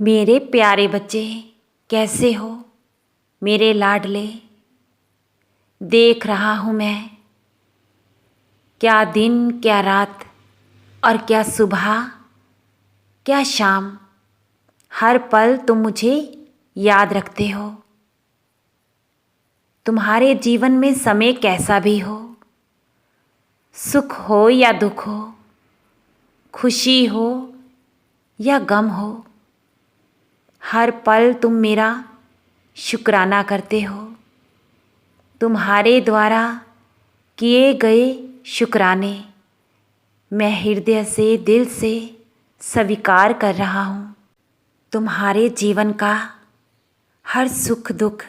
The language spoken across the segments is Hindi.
मेरे प्यारे बच्चे, कैसे हो मेरे लाडले। देख रहा हूँ मैं, क्या दिन क्या रात और क्या सुबह क्या शाम, हर पल तुम मुझे याद रखते हो। तुम्हारे जीवन में समय कैसा भी हो, सुख हो या दुख हो, खुशी हो या गम हो, हर पल तुम मेरा शुक्राना करते हो। तुम्हारे द्वारा किए गए शुक्राने मैं हृदय से, दिल से स्वीकार कर रहा हूँ। तुम्हारे जीवन का हर सुख दुख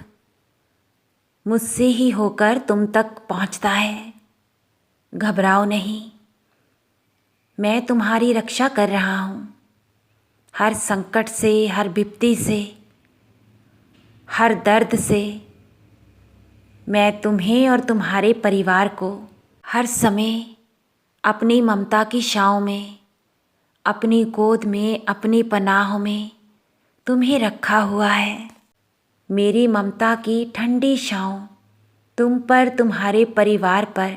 मुझसे ही होकर तुम तक पहुँचता है। घबराओ नहीं, मैं तुम्हारी रक्षा कर रहा हूँ। हर संकट से, हर विपत्ति से, हर दर्द से मैं तुम्हें और तुम्हारे परिवार को हर समय अपनी ममता की छाँव में, अपनी गोद में, अपनी पनाह में तुम्हें रखा हुआ है। मेरी ममता की ठंडी छाँव तुम पर, तुम्हारे परिवार पर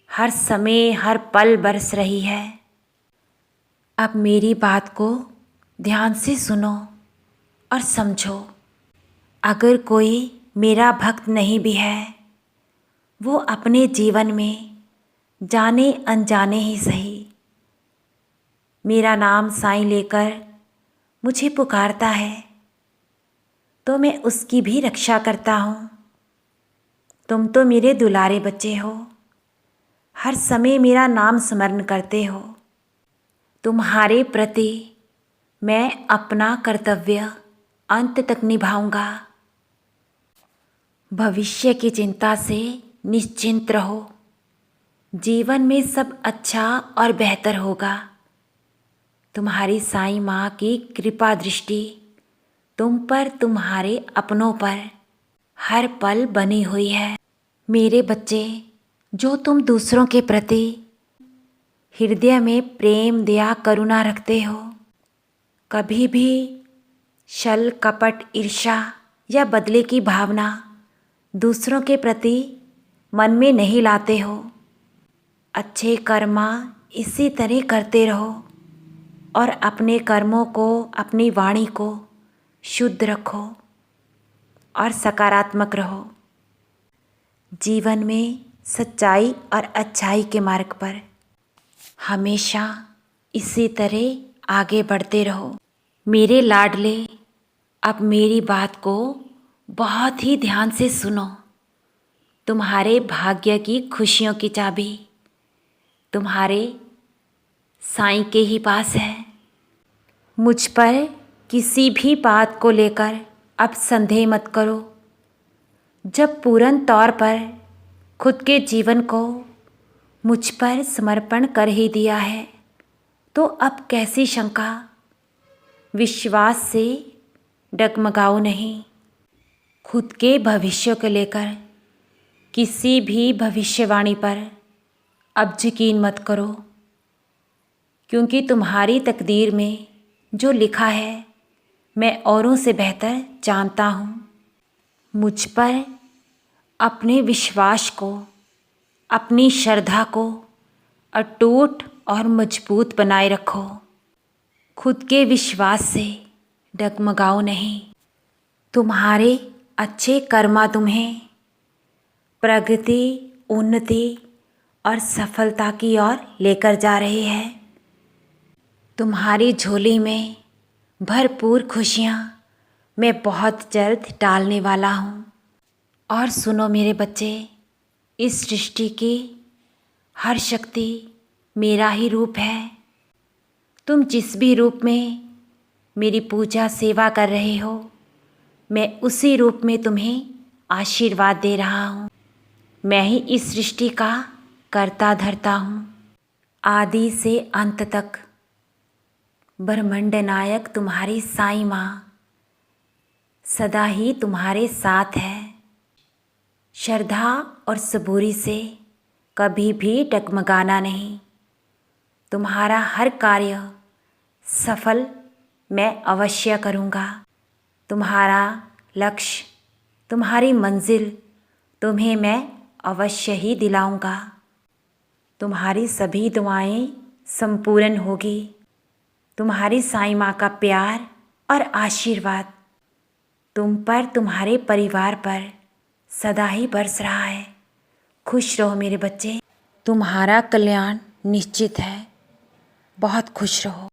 हर समय हर पल बरस रही है। अब मेरी बात को ध्यान से सुनो और समझो। अगर कोई मेरा भक्त नहीं भी है, वो अपने जीवन में जाने अनजाने ही सही मेरा नाम साईं लेकर मुझे पुकारता है, तो मैं उसकी भी रक्षा करता हूँ। तुम तो मेरे दुलारे बच्चे हो, हर समय मेरा नाम स्मरण करते हो। तुम्हारे प्रति मैं अपना कर्तव्य अंत तक निभाऊंगा। भविष्य की चिंता से निश्चिंत रहो, जीवन में सब अच्छा और बेहतर होगा। तुम्हारी साईं माँ की कृपा दृष्टि तुम पर, तुम्हारे अपनों पर हर पल बनी हुई है। मेरे बच्चे, जो तुम दूसरों के प्रति हृदय में प्रेम, दया, करुणा रखते हो, कभी भी छल, कपट, ईर्ष्या या बदले की भावना दूसरों के प्रति मन में नहीं लाते हो। अच्छे कर्म इसी तरह करते रहो और अपने कर्मों को, अपनी वाणी को शुद्ध रखो और सकारात्मक रहो। जीवन में सच्चाई और अच्छाई के मार्ग पर हमेशा इसी तरह आगे बढ़ते रहो। मेरे लाडले, अब मेरी बात को बहुत ही ध्यान से सुनो। तुम्हारे भाग्य की खुशियों की चाबी तुम्हारे साईं के ही पास है। मुझ पर किसी भी बात को लेकर अब संदेह मत करो। जब पूर्ण तौर पर खुद के जीवन को मुझ पर समर्पण कर ही दिया है, तो अब कैसी शंका। विश्वास से डगमगाओ नहीं। खुद के भविष्य को लेकर किसी भी भविष्यवाणी पर अब यकीन मत करो, क्योंकि तुम्हारी तकदीर में जो लिखा है मैं औरों से बेहतर जानता हूँ। मुझ पर अपने विश्वास को, अपनी श्रद्धा को अटूट और मजबूत बनाए रखो। खुद के विश्वास से डगमगाओ नहीं। तुम्हारे अच्छे कर्मा तुम्हें प्रगति, उन्नति और सफलता की ओर लेकर जा रहे हैं। तुम्हारी झोली में भरपूर खुशियाँ मैं बहुत जल्द डालने वाला हूँ। और सुनो मेरे बच्चे, इस सृष्टि की हर शक्ति मेरा ही रूप है। तुम जिस भी रूप में मेरी पूजा सेवा कर रहे हो, मैं उसी रूप में तुम्हें आशीर्वाद दे रहा हूँ। मैं ही इस सृष्टि का कर्ता धर्ता हूँ। आदि से अंत तक ब्रह्मांड नायक तुम्हारी साईं माँ सदा ही तुम्हारे साथ है। श्रद्धा और सबूरी से कभी भी डगमगाना नहीं। तुम्हारा हर कार्य सफल मैं अवश्य करूँगा। तुम्हारा लक्ष्य, तुम्हारी मंजिल तुम्हें मैं अवश्य ही दिलाऊँगा। तुम्हारी सभी दुआएं संपूर्ण होगी। तुम्हारी साईं माँ का प्यार और आशीर्वाद तुम पर, तुम्हारे परिवार पर सदा ही बरस रहा है। खुश रहो मेरे बच्चे, तुम्हारा कल्याण निश्चित है। बहुत खुश रहो।